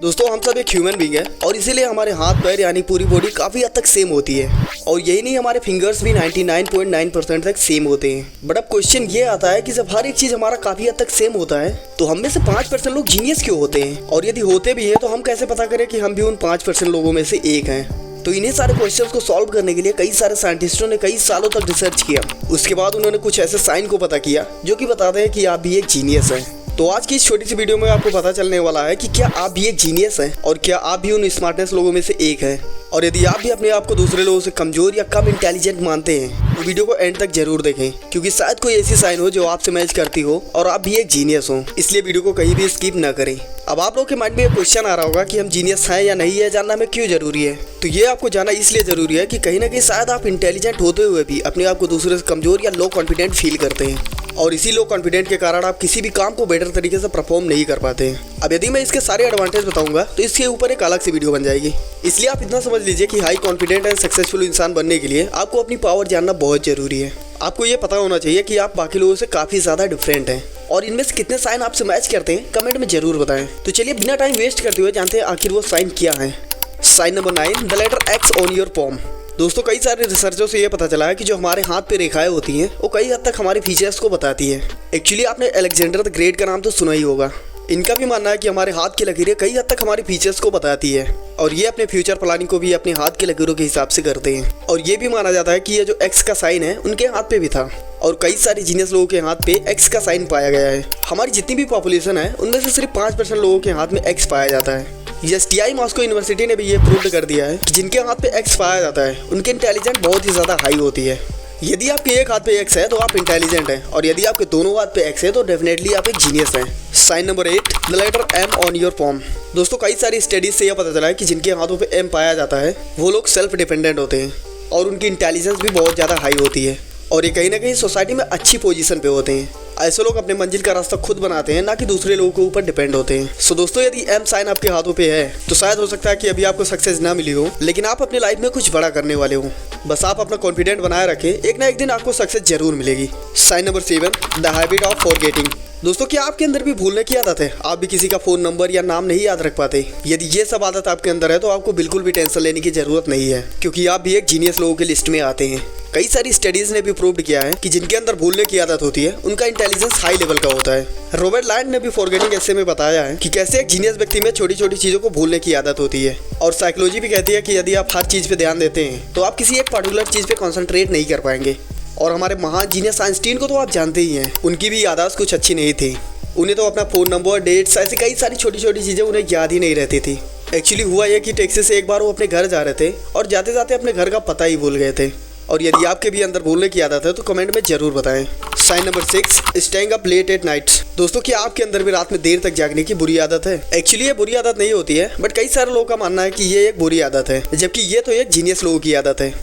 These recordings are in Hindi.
दोस्तों हम सब एक ह्यूमन बीइंग है और इसीलिए हमारे हाथ पैर यानी पूरी बॉडी काफ़ी हद तक सेम होती है। और यही नहीं, हमारे फिंगर्स भी 99.9% तक सेम होते हैं। बट अब क्वेश्चन ये आता है कि जब हर एक चीज़ हमारा काफ़ी हद तक सेम होता है तो हम में से 5% लोग जीनियस क्यों होते हैं, और यदि होते भी हैं तो हम कैसे पता करें कि हम भी उन 5% लोगों में से एक हैं। तो इन्हीं सारे क्वेश्चंस को सॉल्व करने के लिए कई सारे साइंटिस्टों ने कई सालों तक रिसर्च किया। उसके बाद उन्होंने कुछ ऐसे साइन को पता किया जो कि बताते हैं कि आप भी एक जीनियस हैं। तो आज की इस छोटी सी वीडियो में आपको पता चलने वाला है कि क्या आप भी एक जीनियस हैं और क्या आप भी उन स्मार्टनेस लोगों में से एक हैं। और यदि आप भी अपने आप को दूसरे लोगों से कमजोर या कम इंटेलिजेंट मानते हैं तो वीडियो को एंड तक जरूर देखें, क्योंकि शायद कोई ऐसी साइन हो जो आपसे मैच करती हो और आप भी एक जीनियस हो। इसलिए वीडियो को कहीं भी स्किप ना करें। अब आप लोगों के माइंड में एक क्वेश्चन आ रहा होगा कि हम जीनियस हैं या नहीं है, जानना हमें क्यों जरूरी है। तो ये आपको जानना इसलिए जरूरी है कि कहीं ना कहीं शायद आप इंटेलिजेंट होते हुए भी अपने आप को दूसरे से कमजोर या लो कॉन्फिडेंट फील करते हैं, और इसी लो कॉन्फिडेंट के कारण आप किसी भी काम को बेटर तरीके से परफॉर्म नहीं कर पाते हैं। अब यदि मैं इसके सारे एडवांटेज बताऊंगा तो इसके ऊपर एक अलग सी वीडियो बन जाएगी। इसलिए आप इतना समझ लीजिए कि हाई कॉन्फिडेंट एंड सक्सेसफुल इंसान बनने के लिए आपको अपनी पावर जानना बहुत जरूरी है। आपको ये पता होना चाहिए कि आप बाकी लोगों से काफ़ी ज़्यादा डिफरेंट हैं, और इनमें से कितने साइन आपसे मैच करते हैं कमेंट में जरूर बताएं। तो चलिए बिना टाइम वेस्ट करते हुए जानते हैं आखिर वो साइन क्या है। Sign number 9, the letter X on your palm. दोस्तों कई सारे रिसर्चों से ये पता चला है कि जो हमारे हाथ पे रेखाएं होती हैं वो कई हद तक हमारे फीचर्स को बताती है। एक्चुअली आपने अलेक्जेंडर द ग्रेट का नाम तो सुना ही होगा। इनका भी मानना है कि हमारे हाथ की लकीरें कई हद तक हमारे फीचर्स को बताती है, और ये अपने फ्यूचर प्लानिंग को भी अपने हाथ की लकीरों के हिसाब से करते हैं। और ये भी माना जाता है कि ये जो एक्स का साइन है उनके हाथ पे भी था, और कई सारे जीनियस लोगों के हाथ पे एक्स का साइन पाया गया है। हमारी जितनी भी पॉपुलेशन है उनमें से सिर्फ 5% लोगों के हाथ में एक्स पाया जाता है। एसटीआई मॉस्को यूनिवर्सिटी ने भी ये प्रूव कर दिया है कि जिनके हाथ पे एक्स पाया जाता है उनकी इंटेलिजेंस बहुत ही ज़्यादा हाई होती है। यदि आपके एक हाथ पे एक्स है तो आप इंटेलिजेंट हैं, और यदि आपके दोनों हाथ पे एक्स है तो डेफिनेटली आप एक जीनियस हैं। Sign number 8, the letter M on your palm. दोस्तों कई सारी स्टडीज से यह पता चला है कि जिनके हाथों पे एम पाया जाता है वो लोग सेल्फ डिपेंडेंट होते हैं, और उनकी इंटेलिजेंस भी बहुत ज़्यादा हाई होती है, और ये कहीं ना कहीं सोसाइटी में अच्छी पोजीशन पे होते हैं। ऐसे लोग अपने मंजिल का रास्ता खुद बनाते हैं, ना कि दूसरे लोगों के ऊपर डिपेंड होते हैं। सो दोस्तों यदि एम साइन आपके हाथों पे है तो शायद हो सकता है कि अभी आपको सक्सेस ना मिली हो, लेकिन आप अपनी लाइफ में कुछ बड़ा करने वाले हो। बस आप अपना कॉन्फिडेंट बनाए रखें, एक ना एक दिन आपको सक्सेस जरूर मिलेगी। Sign number 7, the habit of forgetting. दोस्तों क्या आपके अंदर भी भूलने की आदत है? आप भी किसी का फोन नंबर या नाम नहीं याद रख पाते? यदि ये सब आदत आपके अंदर है तो आपको बिल्कुल भी टेंशन लेने की जरूरत नहीं है, क्योंकि आप भी एक जीनियस लोगों की लिस्ट में आते हैं। कई सारी स्टडीज ने भी प्रूव किया है कि जिनके अंदर भूलने की आदत होती है उनका इंटेलिजेंस हाई लेवल का होता है। रॉबर्ट लैंड ने भी फॉरगेटिंग ऐसे में बताया है कि कैसे एक जीनियस व्यक्ति में छोटी छोटी चीजों को भूलने की आदत होती है। और साइकोलॉजी भी कहती है कि यदि आप हर चीज पे ध्यान देते हैं तो आप किसी एक पर्टिकुलर चीज पे कॉन्सेंट्रेट नहीं कर पाएंगे। और हमारे महान जीनियस आइंस्टीन को तो आप जानते ही हैं, उनकी भी याददाश्त कुछ अच्छी नहीं थी। उन्हें तो अपना फ़ोन नंबर, डेट्स, ऐसी कई सारी छोटी छोटी चीज़ें उन्हें याद ही नहीं रहती थी। एक्चुअली हुआ यह कि टैक्सी से एक बार वो अपने घर जा रहे थे और जाते जाते अपने घर का पता ही भूल गए थे। और यदि आपके भी अंदर भूलने की आदत है तो कमेंट में जरूर बताएं। Sign number 6, staying up late at night. दोस्तों क्या आपके अंदर भी रात में देर तक जागने की बुरी आदत है? एक्चुअली ये बुरी आदत नहीं होती है, बट कई सारे लोगों का मानना है कि ये एक बुरी आदत है, जबकि ये तो एक जीनियस लोगों की आदत है।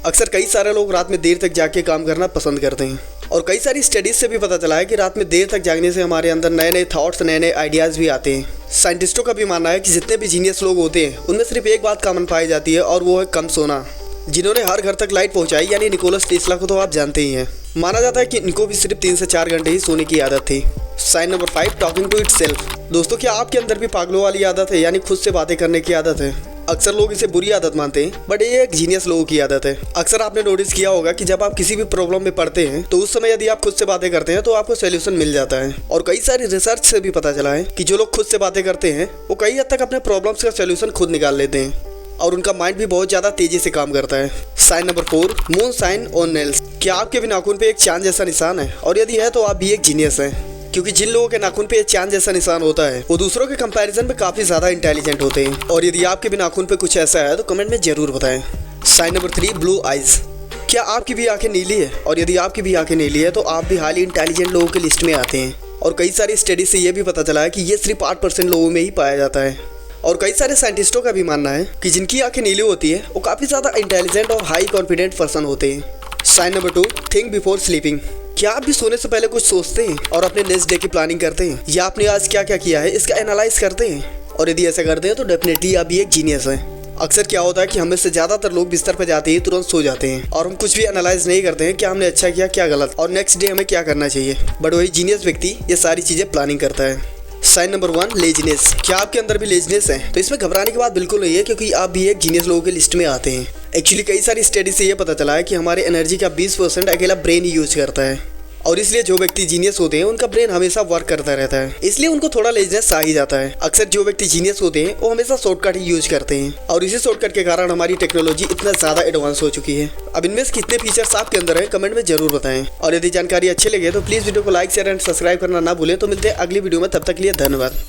अक्सर कई सारे लोग रात में देर तक जाग के काम करना पसंद करते हैं, और कई सारी स्टडीज से भी पता चला है कि रात में देर तक जागने से हमारे अंदर नए नए थॉट्स, नए नए आइडियाज़ भी आते हैं। साइंटिस्टों का भी मानना है कि जितने भी जीनियस लोग होते हैं उनमें सिर्फ एक बात कॉमन पाई जाती है, और वो है कम सोना। जिन्होंने हर घर तक लाइट पहुंचाई यानी निकोलस टेस्ला को तो आप जानते ही हैं। माना जाता है कि इनको भी सिर्फ 3 से 4 घंटे ही सोने की आदत थी। Sign number 5, talking to itself. दोस्तों क्या आपके अंदर भी पागलों वाली आदत है, यानी खुद से बातें करने की आदत है? अक्सर लोग इसे बुरी आदत मानते हैं, बट ये एक जीनियस लोगों की आदत है। अक्सर आपने नोटिस किया होगा कि जब आप किसी भी प्रॉब्लम में पड़ते हैं तो उस समय यदि आप खुद से बातें करते हैं तो आपको सोल्यूशन मिल जाता है। और कई सारी रिसर्च से भी पता चला है कि जो लोग खुद से बातें करते हैं वो कई हद तक अपने प्रॉब्लम्स का सोल्यूशन खुद निकाल लेते हैं, और उनका माइंड भी बहुत ज़्यादा तेजी से काम करता है। Sign number 4, moon sign on nails. क्या आपके भी नाखून पे एक चांद जैसा निशान है? और यदि है तो आप भी एक जीनियस हैं, क्योंकि जिन लोगों के नाखून पे चांद जैसा निशान होता है वो दूसरों के कंपैरिजन में काफ़ी ज़्यादा इंटेलिजेंट होते हैं। और यदि आपके भी नाखून पे कुछ ऐसा है तो कमेंट में ज़रूर बताएं। Sign number 3, blue eyes. क्या आपकी भी आंखें नीली है? और यदि आपकी भी आंखें नीली है तो आप भी हाईली इंटेलिजेंट लोगों की लिस्ट में आते हैं। और कई सारी स्टडी से ये भी पता चला है कि ये सिर्फ 8% लोगों में ही पाया जाता है। और कई सारे साइंटिस्टों का भी मानना है कि जिनकी आंखें नीली होती है वो काफ़ी ज़्यादा इंटेलिजेंट और हाई कॉन्फिडेंट पर्सन होते हैं। Sign number 2, think before sleeping. क्या आप भी सोने से पहले कुछ सोचते हैं और अपने नेक्स्ट डे की प्लानिंग करते हैं, या आपने आज क्या क्या किया है इसका एनालाइज करते हैं? और यदि ऐसा करते हैं तो डेफिनेटली आप भी एक जीनियस हैं। अक्सर क्या होता है कि हमें से ज़्यादातर लोग बिस्तर पर जाते ही तुरंत सो जाते हैं, और हम कुछ भी एनालाइज नहीं करते हैं क्या हमने अच्छा किया, क्या गलत, और नेक्स्ट डे हमें क्या करना चाहिए। बट वही जीनियस व्यक्ति ये सारी चीज़ें प्लानिंग करता है। Sign number 1, laziness. क्या आपके अंदर भी लेजीनेस है? तो इसमें घबराने की बात बिल्कुल नहीं है, क्योंकि आप भी एक जीनियस लोगों की लिस्ट में आते हैं। एक्चुअली कई सारी स्टडी से ये पता चला है कि हमारे एनर्जी का 20% अकेला ब्रेन ही यूज करता है, और इसलिए जो व्यक्ति जीनियस होते हैं उनका ब्रेन हमेशा वर्क करता रहता है, इसलिए उनको थोड़ा लेजीनेस आ ही जाता है। अक्सर जो व्यक्ति जीनियस होते हैं वो हमेशा शॉर्टकट ही यूज करते हैं, और इसी शॉर्टकट के कारण हमारी टेक्नोलॉजी इतना ज्यादा एडवांस हो चुकी है। अब इनमें से कितने फीचर्स आपके अंदर है कमेंट में जरूर बताएं, और यदि जानकारी अच्छी लगे तो प्लीज वीडियो को लाइक शेयर एंड सब्सक्राइब करना ना भूलें। तो मिलते हैं अगली वीडियो में, तब तक के लिए धन्यवाद।